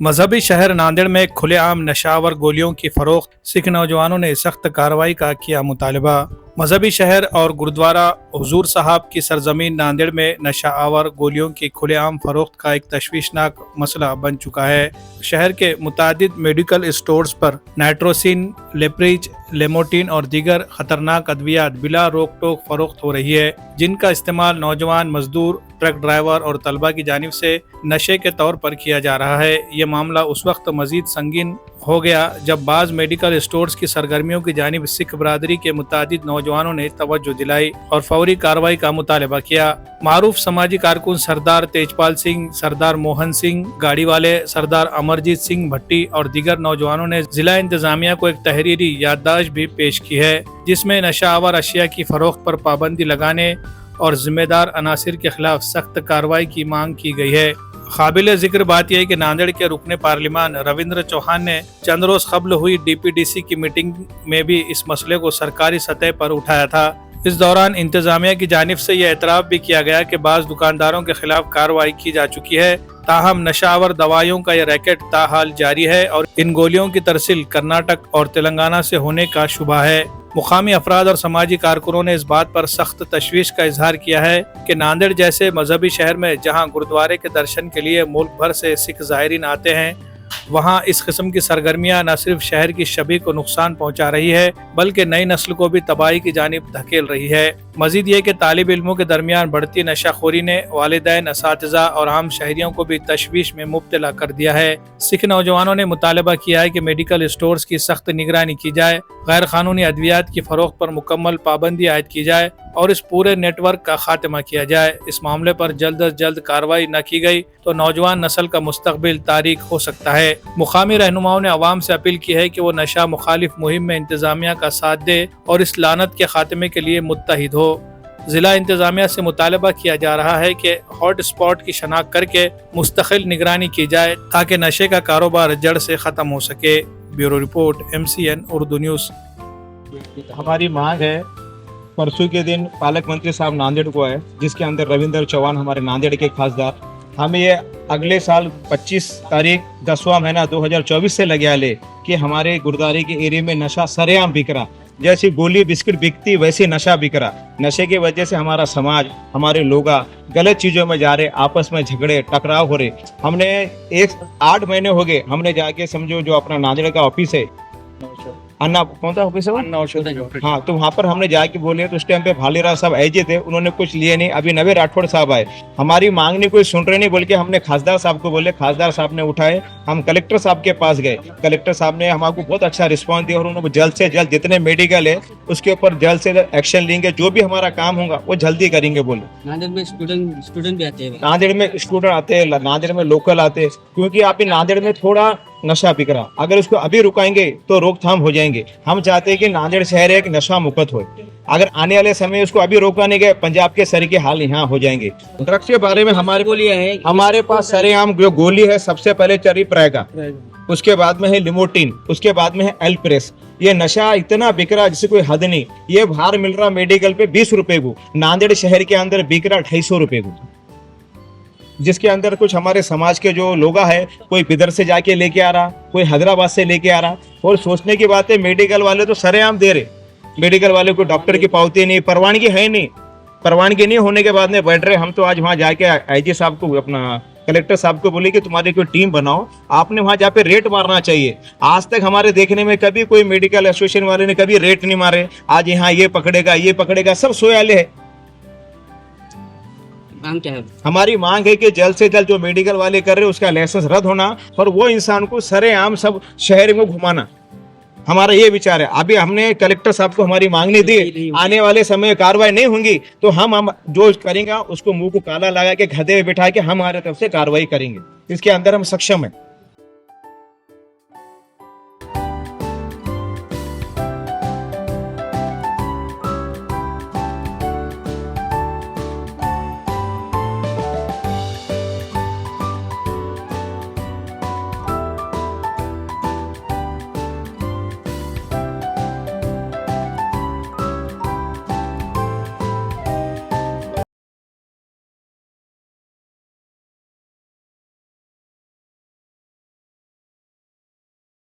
मजहबी शहर नांदेड़ में खुलेआम नशावर गोलियों की फरोख्त, सिख नौजवानों ने सख्त कार्रवाई का किया मुतालबा। मजहबी शहर और गुरुद्वारा हुजूर साहब की सरजमीन नांदेड़ में नशा आवर गोलियों की खुलेआम फरोख्त का एक तशवीशनाक मसला बन चुका है। शहर के मुतादिद मेडिकल स्टोर्स पर नाइट्रोसिन, लेप्रिज, लेमोटिन और दीगर खतरनाक अद्वियात बिला रोक टोक फरोख्त हो रही है, जिनका इस्तेमाल नौजवान मजदूर, ट्रक ड्राइवर और तलबा की जानिब से नशे के तौर पर किया जा रहा है। ये मामला उस वक्त मजीद संगीन हो गया जब बाज़ मेडिकल स्टोर्स की सरगर्मियों की जानिब सिख बरादरी के मुतादिद नौजवानों ने तवज्जो दिलाई और फौरी कार्रवाई का मुतालबा किया। मारूफ समाजी कारकुन सरदार तेजपाल सिंह, सरदार मोहन सिंह गाड़ी वाले, सरदार अमरजीत सिंह भट्टी और दीगर नौजवानों ने जिला इंतजामिया को एक तहरीरी याददाश्त भी पेश की है, जिसमें नशा आवर अशिया की फरोख्त पर पाबंदी लगाने और जिम्मेदार अनासिर के खिलाफ सख्त कार्रवाई की मांग की गई है। काबिल जिक्र बात यह है कि नांदेड़ के रुकने पार्लिमान रविंद्र चौहान ने चंद रोज कबल हुई DPDC की मीटिंग में भी इस मसले को सरकारी सतह पर उठाया था। इस दौरान इंतजामिया की जानिब से यह एतराफ़ भी किया गया कि बाज़ दुकानदारों के खिलाफ कार्रवाई की जा चुकी है, ताहम नशावर दवाइयों का यह रैकेट ताहाल जारी है और इन गोलियों की तरसील कर्नाटक और तेलंगाना से होने का शुबा है। मुकामी अफराद और समाजी कारकुनों ने इस बात पर सख्त तशवीश का इजहार किया है कि नांदेड़ जैसे मजहबी शहर में जहां गुरुद्वारे के दर्शन के लिए मुल्क भर से सिख ज़ायरीन आते हैं, वहां इस किस्म की सरगर्मियां न सिर्फ शहर की शबी को नुकसान पहुंचा रही है बल्कि नई नस्ल को भी तबाही की जानिब धकेल रही है। मजीद ये कि तालिब इल्मों के दरमियान बढ़ती नशाखोरी ने वालिदैन, असातिज़ा और आम शहरियों को भी तशवीश में मुब्तला कर दिया है। सिख नौजवानों ने मुतालबा किया है कि मेडिकल स्टोर्स की सख्त निगरानी की जाए, गैर कानूनी अद्वियात की फरोख्त पर मुकम्मल पाबंदी आयद की जाए और इस पूरे नेटवर्क का खात्मा किया जाए। इस मामले पर जल्द अज जल्द कार्रवाई न की गई तो नौजवान नस्ल का मुस्तकबिल तारीक हो सकता है। मुकामी रहनुमाओं ने अवाम से अपील की है कि वो नशा मुखालिफ मुहिम में इंतजामिया का साथ दे और इस लानत के खात्मे के लिए मुत्तहिद हो। जिला इंतजामिया से मुतालबा किया जा रहा है कि हॉट स्पॉट की शनाख्त करके मुस्तकिल निगरानी की जाए ताकि नशे का कारोबार जड़ से ख़त्म हो सके। Bureau report, MCN Urdu news. हमारी मांग है, परसों के दिन पालक मंत्री साहब नांदेड़ को आए, जिसके अंदर रविंद्र चौहान हमारे नांदेड़ के खासदार, हमें ये अगले साल 25 तारीख 10वां महीना 2024 से लगे आले कि हमारे गुरुद्वारे के एरिया में नशा सरेआम बिक रहा, जैसी गोली बिस्किट बिकती वैसे नशा बिक रहा। नशे की वजह से हमारा समाज, हमारे लोग गलत चीज़ों में जा रहे, आपस में झगड़े टकराव हो रहे। हमने 8 महीने हो गए, हमने जाके समझो जो अपना नांदेड़ का ऑफिस है, अन्ना कौन सा ऑफिस है वो? हाँ, तो वहाँ पर हमने जाके बोले तो उस टाइम पे भालीराव साहब ऐजे थे, उन्होंने कुछ लिए नहीं। अभी नवे राठौड़ साहब आए, हमारी मांग नहीं कोई सुन रहे नहीं, बोल के हमने खासदार साहब को बोले, खासदार साहब ने उठाए। हम कलेक्टर साहब के पास गए, कलेक्टर साहब ने हमको बहुत अच्छा रिस्पॉन्स दिया और उन्होंने जल्द से जल्द जितने मेडिकल है उसके ऊपर जल्द से जल्द एक्शन लेंगे, जो भी हमारा काम होगा वो जल्दी करेंगे बोले। नांदेड़ में स्टूडेंट भी आते हैं, नांदेड़ में स्टूडेंट आते हैं, नांदेड़ में लोकल आते हैं, क्योंकि आप नांदेड़ में थोड़ा नशा बिक रहा, अगर उसको अभी रुकाएंगे तो रोकथाम हो जाएंगे। हम चाहते हैं कि नांदेड़ शहर एक नशा मुक्त हो, अगर आने वाले समय उसको अभी रोका नहीं गए, पंजाब के सर के हाल यहाँ हो जाएंगे। ड्रग्स के बारे में हमारे पास सरेआम जो गोली है, सबसे पहले चरी प्रेगा, उसके बाद में है लिमोटिन, उसके बाद में है एल्प्रेस। ये नशा इतना बिक रहा जिससे कोई हद नहीं। ये बाहर मिल रहा मेडिकल पे 20 रुपए को, नांदेड़ शहर के अंदर बिक रहा 250 रुपए को, जिसके अंदर कुछ हमारे समाज के जो लोग है, कोई बिदर से जाके लेके आ रहा, कोई हैदराबाद से लेके आ रहा। और सोचने की बात है, मेडिकल वाले तो सरेआम दे रहे, मेडिकल वाले को डॉक्टर की पावती नहीं, परवानगी है नहीं, परवानगी नहीं होने के बाद में बैठ रहे। हम तो आज वहाँ जाके IG साहब को, अपना कलेक्टर साहब को बोले कि तुम्हारी कोई टीम बनाओ, आपने वहाँ जहाँ पे रेट मारना चाहिए। आज तक हमारे देखने में कभी कोई मेडिकल एसोसिएशन वाले ने कभी रेट नहीं मारे। आज यहाँ ये पकड़ेगा, सब सोयाले है। क्या है? हमारी मांग है कि जल्द से जल्द जो मेडिकल वाले कर रहे हैं उसका लाइसेंस रद्द होना और वो इंसान को सरेआम सब शहर में घुमाना, हमारा ये विचार है। अभी हमने कलेक्टर साहब को हमारी मांग नहीं दी, आने वाले समय कार्रवाई नहीं होंगी तो हम जो करेंगे उसको मुंह को काला लगा के गधे में बिठा के हम हमारे तरफ से कार्रवाई करेंगे, इसके अंदर हम सक्षम है।